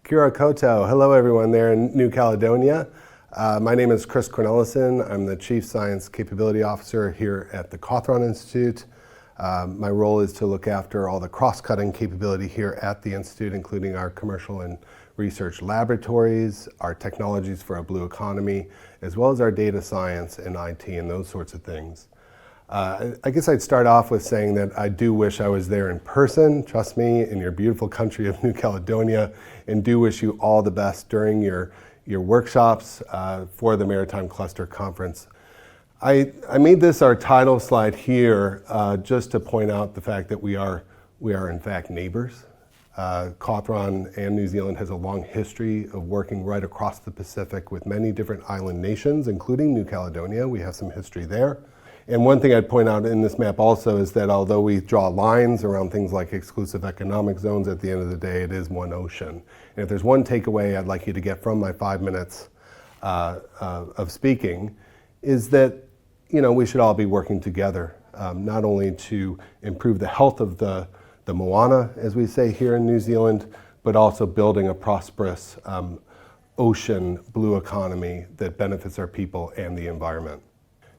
Kia koto. Hello everyone there in New Caledonia. My name is Chris Cornelisen. I'm the Chief Science Capability Officer here at the Cawthron Institute. My role is to look after all the cross-cutting capability here at the Institute, including our commercial and research laboratories, our technologies for a blue economy, as well as our data science and IT and those sorts of things. I guess I'd start off with saying that I do wish I was there in person, trust me, in your beautiful country of New Caledonia, and do wish you all the best during your workshops for the Maritime Cluster Conference. I made this our title slide here just to point out the fact that we are in fact neighbors. Cawthron and New Zealand has a long history of working right across the Pacific with many different island nations, including New Caledonia. We have some history there. And one thing I'd point out in this map also is that although we draw lines around things like exclusive economic zones, at the end of the day, it is one ocean. And if there's one takeaway I'd like you to get from my 5 minutes of speaking, is that we should all be working together, not only to improve the health of the moana, as we say here in New Zealand, but also building a prosperous ocean blue economy that benefits our people and the environment.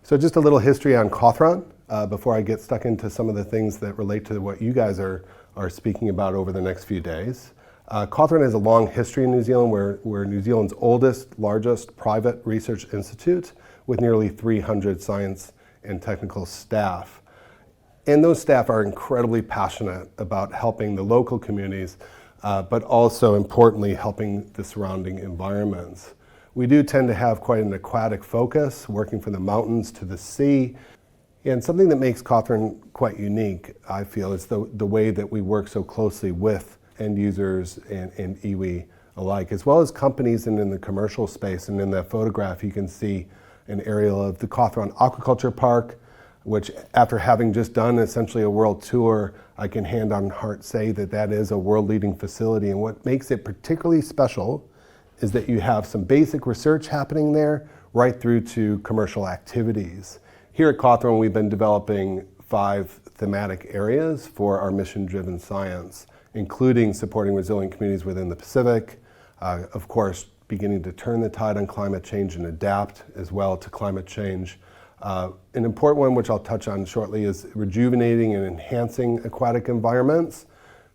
So just a little history on Cawthron before I get stuck into some of the things that relate to what you guys are speaking about over the next few days. Cawthron has a long history in New Zealand. We're New Zealand's oldest, largest private research institute with nearly 300 science and technical staff. And those staff are incredibly passionate about helping the local communities, but also importantly helping the surrounding environments. We do tend to have quite an aquatic focus, working from the mountains to the sea. And something that makes Cawthron quite unique, I feel, is the way that we work so closely with end users and iwi alike, as well as companies and in the commercial space. And in that photograph, you can see an aerial of the Cawthron Aquaculture Park, which after having just done essentially a world tour, I can hand on heart say that that is a world-leading facility. And what makes it particularly special is that you have some basic research happening there right through to commercial activities. Here at Cawthron, we've been developing 5 thematic areas for our mission-driven science, including supporting resilient communities within the Pacific, of course, beginning to turn the tide on climate change and adapt as well to climate change. An important one, which I'll touch on shortly, is rejuvenating and enhancing aquatic environments.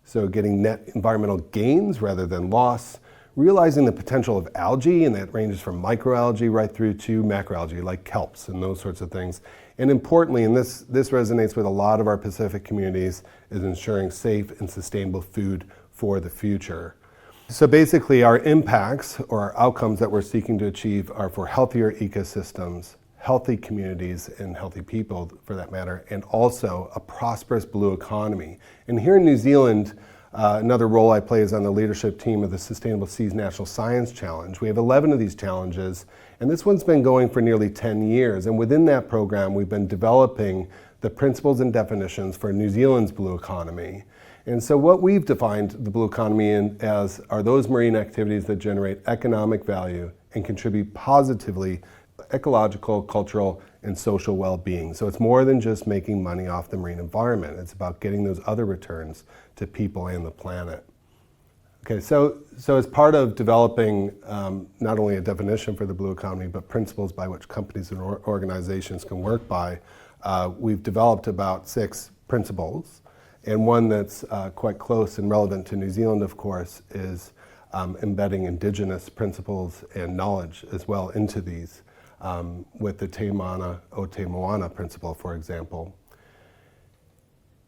So getting net environmental gains rather than loss. Realizing the potential of algae, and that ranges from microalgae right through to macroalgae like kelps and those sorts of things. And importantly, and this resonates with a lot of our Pacific communities, is ensuring safe and sustainable food for the future. So basically our impacts or our outcomes that we're seeking to achieve are for healthier ecosystems, healthy communities and healthy people for that matter, and also a prosperous blue economy. And here in New Zealand, another role I play is on the leadership team of the Sustainable Seas National Science Challenge. We have 11 of these challenges, and this one's been going for nearly 10 years. And within that program, we've been developing the principles and definitions for New Zealand's blue economy. And so what we've defined the blue economy as are those marine activities that generate economic value and contribute positively ecological, cultural, and social well-being. So it's more than just making money off the marine environment. It's about getting those other returns to people and the planet. Okay, so as part of developing not only a definition for the blue economy, but principles by which companies and organizations can work by, we've developed about 6 principles. And one that's quite close and relevant to New Zealand, of course, is embedding indigenous principles and knowledge as well into these. With the Te Mana o Te Moana principle, for example.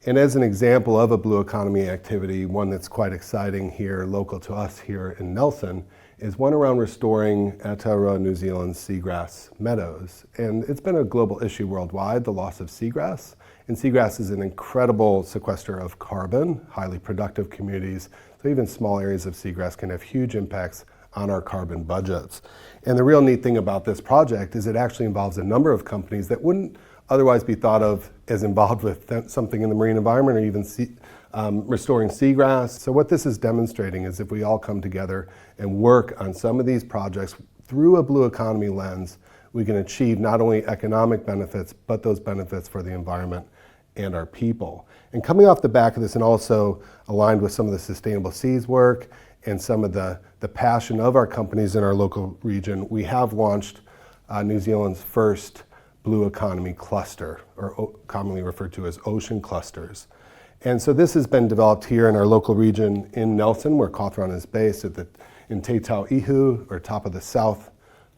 And as an example of a blue economy activity, one that's quite exciting here, local to us here in Nelson, is one around restoring Aotearoa New Zealand's seagrass meadows. And it's been a global issue worldwide, the loss of seagrass. And seagrass is an incredible sequester of carbon, highly productive communities. So even small areas of seagrass can have huge impacts on our carbon budgets. And the real neat thing about this project is it actually involves a number of companies that wouldn't otherwise be thought of as involved with something in the marine environment or even restoring seagrass. So what this is demonstrating is if we all come together and work on some of these projects through a blue economy lens, we can achieve not only economic benefits, but those benefits for the environment and our people. And coming off the back of this and also aligned with some of the sustainable seas work and some of the passion of our companies in our local region, we have launched New Zealand's first blue economy cluster, or commonly referred to as ocean clusters. And so this has been developed here in our local region in Nelson, where Cawthron is based, in Te Tau Ihu, or top of the South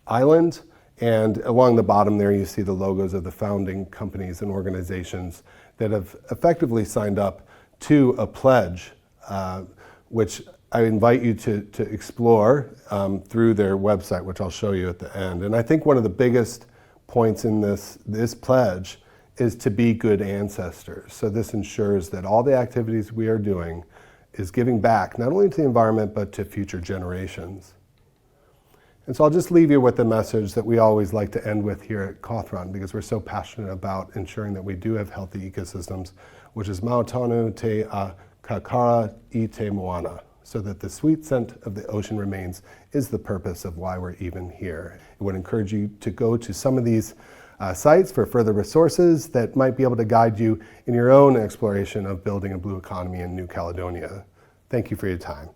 Island. And along the bottom there, you see the logos of the founding companies and organizations that have effectively signed up to a pledge, which I invite you to explore through their website, which I'll show you at the end. And I think one of the biggest points in this pledge is to be good ancestors. So this ensures that all the activities we are doing is giving back, not only to the environment, but to future generations. And so I'll just leave you with the message that we always like to end with here at Cawthron, because we're so passionate about ensuring that we do have healthy ecosystems, which is Mautonu te kakara I te moana, so that the sweet scent of the ocean remains is the purpose of why we're even here. I would encourage you to go to some of these sites for further resources that might be able to guide you in your own exploration of building a blue economy in New Caledonia. Thank you for your time.